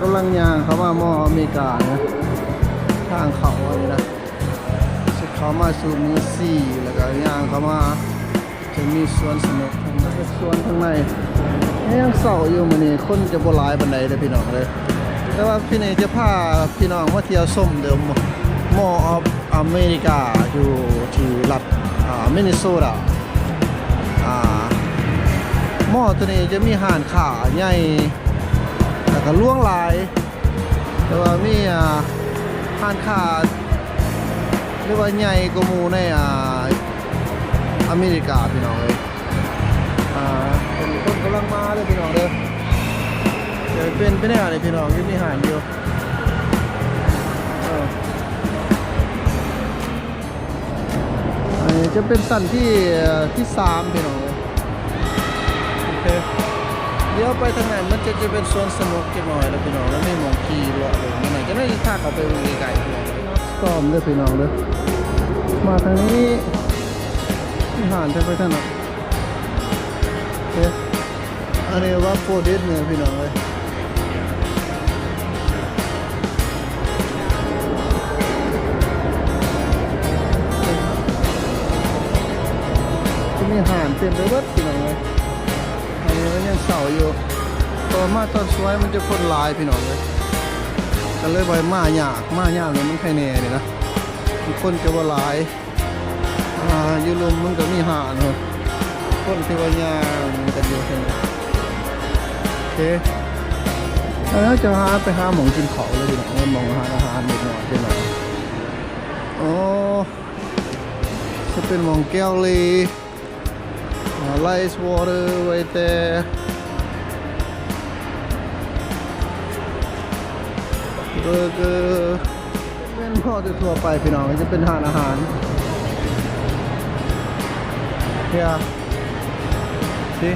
กำลังย่างเขามามออเมริกานะทางเขาอะไรนะสุดเขามาสู่มือสี่แล้วก็ย่างเขามาจะมีสวนสนุกทางในสวนทางในยังเสาอยู่มันนี่คนจะบ่หลายบันไดเลยพี่น้องเลยแต่ว่าพี่นี่จะพาพี่น้องมาเที่ยวส้มเดิมมออฟอเมริกาอยู่ที่รัฐมินนิโซตามอตัวนี้จะมีห่านขาใหญ่แต่ก็ล่วงลายแต่ว่ามีห่านขาเรียกว่าใหญ่กว่าหมู่ในอเมริกาพี่น้องเลยเป็นคนกำลังมาเลยพี่น้องเด้อเดี๋ยวเป็นไปได้เลยพี่น้องยังมีห่านอยู่อันนี้จะเป็นสันที่3พี่น้องเลยโอเคเดี๋ยวไปทางไหนมันจะเป็นสวนสนุกจังหน่อยแล้วพี่น้องแล้วไม่มองขี่เลาะเลยมันไหนจะไม่ได้พาเขาไปไกลๆพี่น้องซ้อมเลยพี่น้องเลยมาทางนี้ห่านจะไปทางไหนโอเคอันนี้ว่าโฟเดสเนี่ยพี่น้องเลยจะมีห่านเต็มไปหมดพี่น้องเลยอันนี้มันยังเสาอยู่ตอนมาตอนสวยมันจะคนลายพี่น้องเลยก็เลยไปมายากเลยมันใครแน่เนี่ยนะคนจะว่าลายอยู่ลมมันก็มีห่านเหรอคนที่ว่ายางกันอยู่ใช่ไหมโอเคแล้วจะไปหาหมองกินเขาเลยพี่น้องมองอาหารนิดหน่อยเป็นหน่อยโอ้จะเป็นหมองแก้วลีไลท์วอเตอร์ไว้แต่เบอร์เกอร์เป็นพ่อทั่วไปพี่น้องจะเป็นอาหารเนี่ยสิ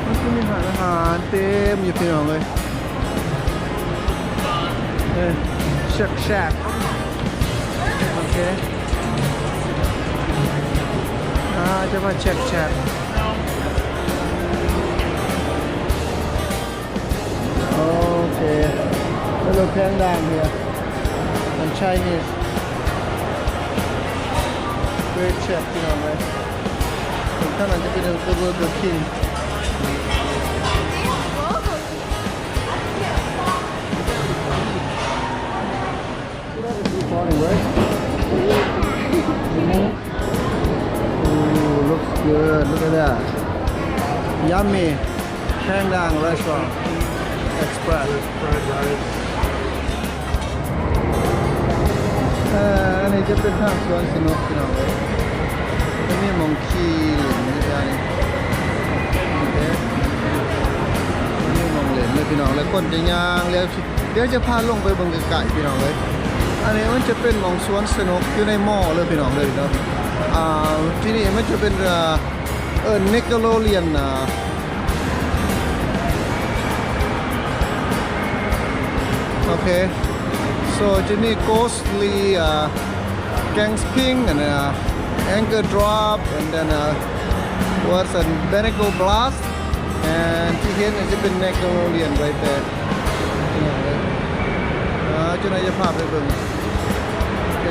มันจะมีอาหารเต็มอยู่พี่น้องเลยแชกโอเคจะมาแชกโอเคแล้วเราแพงดังเนี่ยมันใช่นี่Great chef, you know, right? So kind of just a little bit king. Right? Ooh, looks good. Look at that. Yummy. Kangdang Restaurant Express. Fried rice. อันนี้จะเป็นทางสวนสนุกพี่น้องเลยจะมีมองขี่เหรียญนี่ได้โอเคมีมองเหรียญเลยพี่น้องแล้วคนจะย่างแล้วเดี๋ยวจะพาลงไปบนไก่พี่น้องเลยอันนี้มันจะเป็นมองสวนสนุกอยู่ในหม้อเลยพี่น้องเลยเนาะที่นี่มันจะเป็นนิกโลเลียนโอเคSo Jenny Ghostly Gangs Ping and Anchor Drop and then what's a Benego Blast and here is the Nickelodeon right there. Jennyจะพาไปเบิ่งโอเค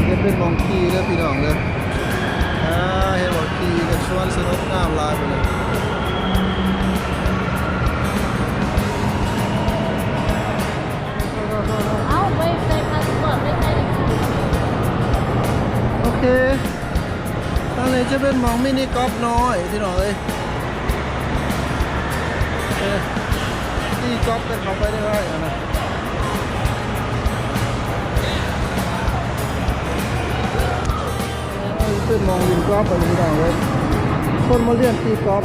จะเป็นมองคีแล้วพี่น้องเลยเห็นบอกคีกันชวนสนุกน้ำลายไปเลยโอเคตอนนี้จะเป็นมองมินิกอล์ฟน้อยที่หน่อยที่กอล์ฟกันเขาไปได้ไหมนะเป็นมองยิงกอล์ฟไปที่หน่อยเลยคนมาเรียนตีกอล์ฟ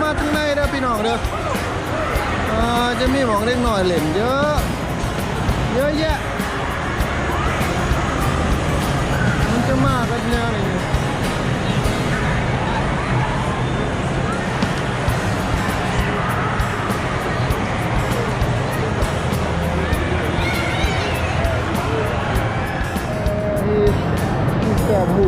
มาข้างในเด้อพี่น้องเด้อจะมีหมองเล็กหน่อยเล่นเยอะเยอะแยะมันจะมากกันแนวนี้แก่หมู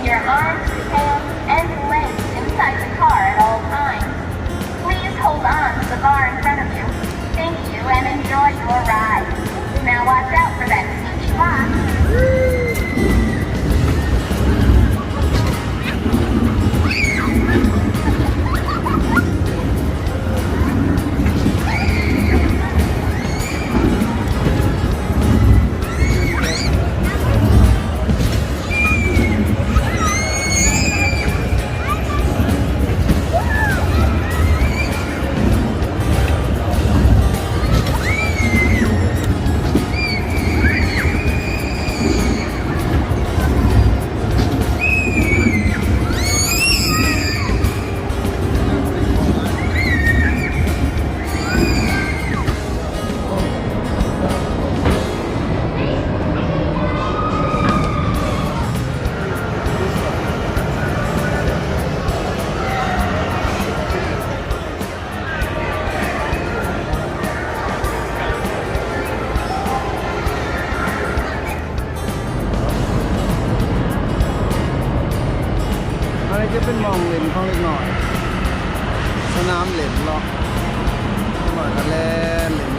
your arms, hands, and legs inside the car at all times. Please hold on to the bar in front of you. Thank you and enjoy your ride. Now watch out for that sneaky fox.อะไรจะเป็นมองเล่นของเล็กหน่อยสนามเล่นล็อกหน่อยก็เล่น